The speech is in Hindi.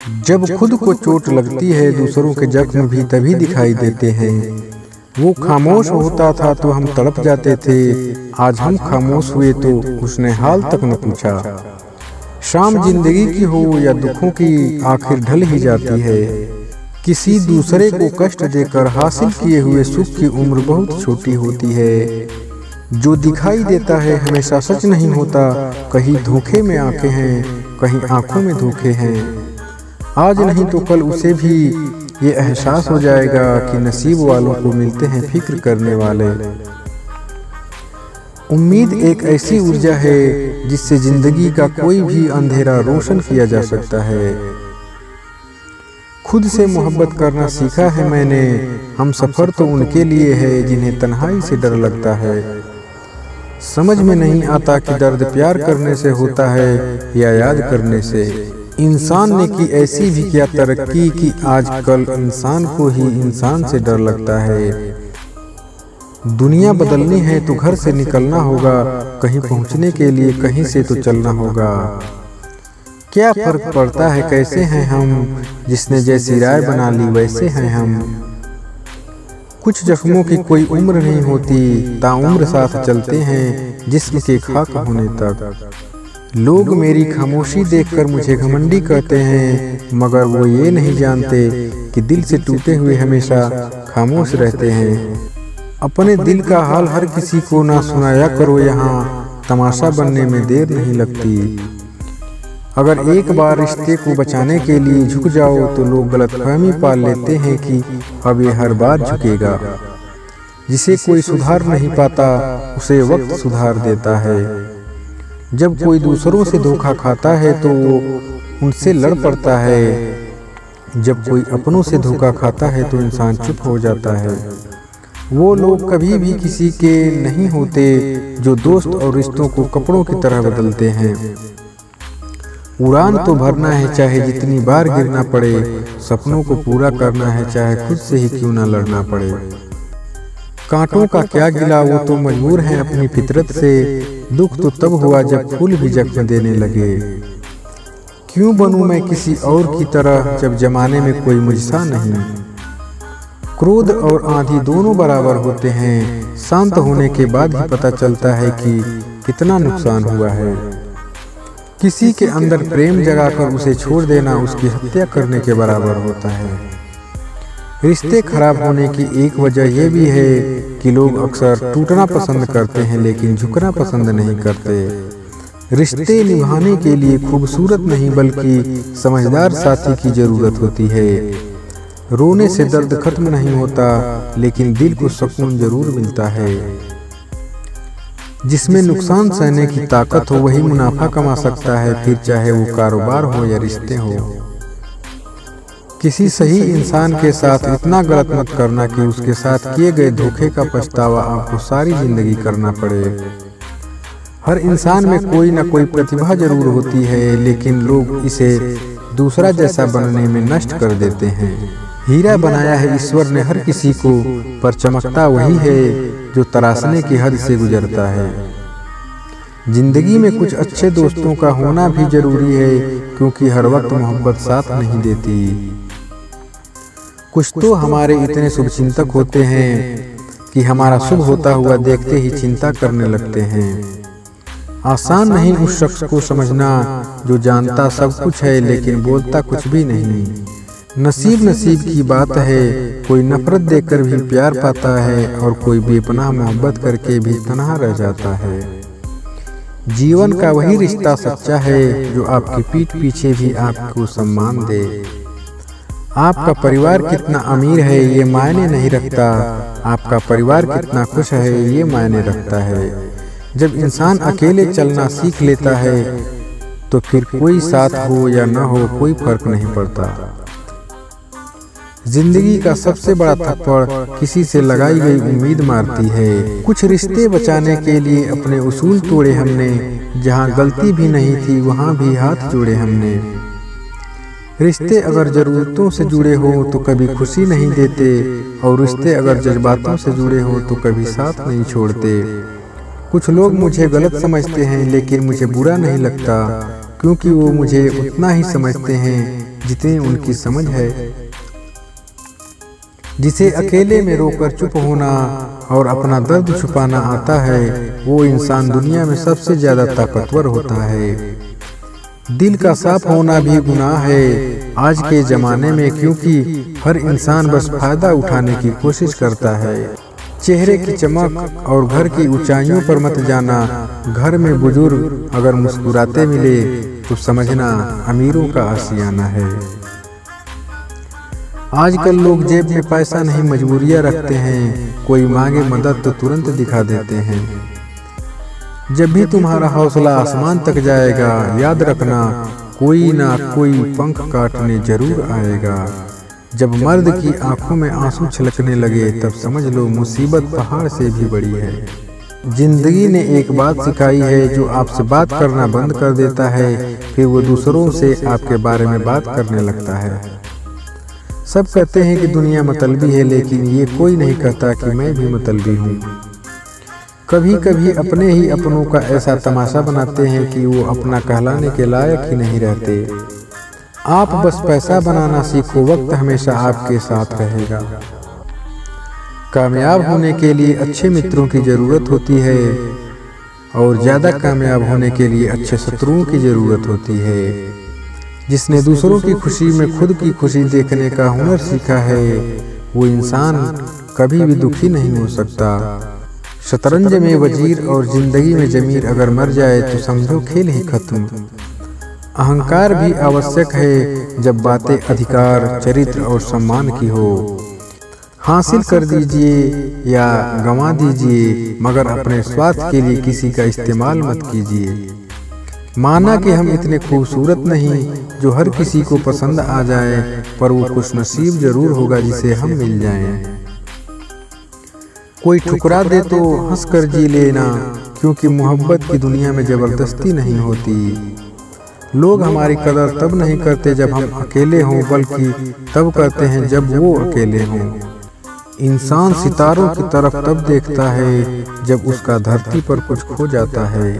जब खुद को चोट लगती है दूसरों के जख्म भी तभी दिखाई देते हैं। वो खामोश होता था तो हम तड़प जाते थे, आज हम खामोश हुए तो उसने हाल तक न पूछा। शाम जिंदगी की हो या दुखों की आखिर ढल ही जाती है। किसी दूसरे को कष्ट देकर हासिल किए हुए सुख की उम्र बहुत छोटी होती है। जो दिखाई देता है हमेशा सच नहीं होता, कहीं धोखे में आंखें हैं, कहीं आंखों में धोखे हैं। आज नहीं तो कल उसे भी ये एहसास हो जाएगा कि नसीब वालों को मिलते हैं फिक्र करने वाले। उम्मीद एक ऐसी ऊर्जा है जिससे जिंदगी का कोई भी अंधेरा रोशन किया जा सकता है। खुद से मोहब्बत करना सीखा है मैंने, हम सफ़र तो उनके लिए है जिन्हें तन्हाई से डर लगता है। समझ में नहीं आता कि दर्द प्यार करने से होता है या याद करने से। इंसान ने की ऐसी भी क्या तरक्की कि आजकल इंसान को ही इंसान से डर लगता है। दुनिया बदलनी है तो घर से निकलना होगा, कहीं पहुंचने के लिए कहीं से तो चलना होगा। क्या फर्क पड़ता है कैसे हैं हम, जिसने जैसी राय बना ली वैसे हैं हम। कुछ जख्मों की कोई उम्र नहीं होती, ताउम्र साथ चलते हैं जिस्म के खाक होने तक। लोग मेरी खामोशी देखकर मुझे घमंडी कहते हैं, मगर वो ये नहीं जानते कि दिल से टूटे हुए हमेशा खामोश रहते हैं। अपने दिल का हाल हर किसी को ना सुनाया करो, यहाँ तमाशा बनने में देर नहीं लगती। अगर एक बार रिश्ते को बचाने के लिए झुक जाओ तो लोग गलतफहमी पाल लेते हैं कि अब ये हर बार झुकेगा। जिसे कोई सुधार नहीं पाता उसे वक्त सुधार देता है। जब कोई दूसरों से धोखा खाता है तो वो उनसे लड़ पड़ता है। जब कोई अपनों से धोखा खाता है तो इंसान चुप हो जाता है। वो लोग कभी भी किसी के नहीं होते जो दोस्त और रिश्तों को कपड़ों की तरह बदलते हैं। उड़ान तो भरना है चाहे जितनी बार गिरना पड़े, सपनों को पूरा करना है चाहे खुद से ही क्यों ना लड़ना पड़े। कांटों का क्या गिला, वो तो मजबूर हैं अपनी फितरत से। दुख तो तब हुआ जब फूल भी जख्म देने लगे। क्यों बनूं मैं किसी और की तरह जब जमाने में कोई मुझसा नहीं। क्रोध और आंधी दोनों बराबर होते हैं, शांत होने के बाद ही पता चलता है कि कितना नुकसान हुआ है। किसी के अंदर प्रेम जगाकर उसे छोड़ देना उसकी हत्या करने के बराबर होता है। रिश्ते खराब होने की एक वजह यह भी है कि लोग अक्सर टूटना पसंद करते हैं लेकिन झुकना पसंद नहीं करते। रिश्ते निभाने के लिए खूबसूरत नहीं बल्कि समझदार साथी की जरूरत होती है। रोने से दर्द खत्म नहीं होता लेकिन दिल को सुकून जरूर मिलता है। जिसमें नुकसान सहने की ताकत हो वही मुनाफा कमा सकता है, फिर चाहे वो कारोबार हो या रिश्ते हो। किसी सही इंसान के साथ इतना गलत मत करना कि उसके साथ किए गए धोखे का पछतावा आपको सारी जिंदगी करना पड़े। हर इंसान में कोई ना कोई प्रतिभा जरूर होती है लेकिन लोग इसे दूसरा जैसा बनने में नष्ट कर देते हैं। हीरा बनाया है ईश्वर ने हर किसी को, पर चमकता वही है जो तराशने की हद से गुजरता है। जिंदगी में कुछ अच्छे दोस्तों का होना भी जरूरी है, क्योंकि हर वक्त मोहब्बत साथ नहीं देती। कुछ तो हमारे इतने शुभचिंतक होते हैं कि हमारा शुभ होता हुआ देखते ही चिंता करने लगते हैं। आसान नहीं उस शख्स को समझना जो जानता सब कुछ है लेकिन बोलता कुछ भी नहीं। नसीब की बात है, कोई नफरत देकर भी प्यार पाता है और कोई बेपनाह मोहब्बत करके भी तन्हा रह जाता है। जीवन का वही रिश्ता सच्चा है जो आपकी पीठ पीछे भी आपको सम्मान दे। आपका परिवार कितना अमीर है ये मायने नहीं रखता, आपका परिवार कितना खुश है ये मायने रखता है। जब इंसान अकेले चलना सीख लेता है तो फिर कोई साथ हो या न हो कोई फर्क नहीं पड़ता। जिंदगी का सबसे बड़ा थप्पड़ किसी से लगाई गई उम्मीद मारती है। कुछ रिश्ते बचाने के लिए अपने उसूल तोड़े हमने, जहाँ गलती भी नहीं थी वहाँ भी हाथ जोड़े हमने। रिश्ते अगर जरूरतों से जुड़े हो तो कभी खुशी नहीं देते, और रिश्ते अगर जज्बातों से जुड़े हो तो कभी साथ नहीं छोड़ते। कुछ लोग मुझे गलत समझते हैं लेकिन मुझे बुरा नहीं लगता, क्योंकि वो मुझे उतना ही समझते हैं जितनी उनकी समझ है। जिसे अकेले में रोकर चुप होना और अपना दर्द छुपाना आता है, वो इंसान दुनिया में सबसे ज्यादा ताकतवर होता है। दिल का साफ होना भी गुनाह है आज के जमाने में, क्योंकि हर इंसान बस फायदा उठाने की कोशिश करता है। चेहरे की चमक और घर की ऊंचाइयों पर मत जाना। घर में बुजुर्ग अगर मुस्कुराते मिले तो समझना अमीरों का आशियाना है। आजकल लोग जेब में पैसा नहीं मजबूरियां रखते हैं, कोई मांगे मदद तो तुरंत दिखा देते हैं। जब भी तुम्हारा हौसला आसमान तक जाएगा, याद रखना कोई ना कोई पंख काटने जरूर आएगा। जब मर्द की आंखों में आंसू छलकने लगे, तब समझ लो मुसीबत पहाड़ से भी बड़ी है। जिंदगी ने एक बात सिखाई है, जो आपसे बात करना बंद कर देता है, फिर वो दूसरों से आपके बारे में बात करने लगता है। सब कहते हैं कि दुनिया मतलबी है, लेकिन ये कोई नहीं कहता कि मैं भी मतलबी हूँ। कभी कभी अपने ही अपनों का ऐसा तमाशा बनाते हैं कि वो अपना कहलाने के लायक ही नहीं रहते। आप बस पैसा बनाना सीखो, वक्त हमेशा आपके साथ रहेगा। कामयाब होने के लिए अच्छे मित्रों की जरूरत होती है, और ज्यादा कामयाब होने के लिए अच्छे शत्रुओं की जरूरत होती है। जिसने दूसरों की खुशी में खुद की खुशी देखने का हुनर सीखा है, वो इंसान कभी भी दुखी नहीं हो सकता। शतरंज में वजीर और जिंदगी में जमीर अगर मर जाए तो समझो खेल ही खत्म। अहंकार भी आवश्यक है जब बातें अधिकार, चरित्र और सम्मान की हो। हासिल कर दीजिए या गंवा दीजिए, मगर अपने स्वार्थ के लिए किसी का इस्तेमाल मत कीजिए। माना कि हम इतने खूबसूरत नहीं जो हर किसी को पसंद आ जाए, पर वो खुशनसीब जरूर होगा जिसे हम मिल जाएं। कोई ठुकरा दे तो हंस कर जी लेना, क्योंकि मोहब्बत की दुनिया में जबरदस्ती नहीं होती। लोग हमारी कदर तब नहीं करते जब हम अकेले हों, बल्कि तब करते हैं जब वो अकेले हों। इंसान सितारों की तरफ तब देखता है जब उसका धरती पर कुछ खो जाता है।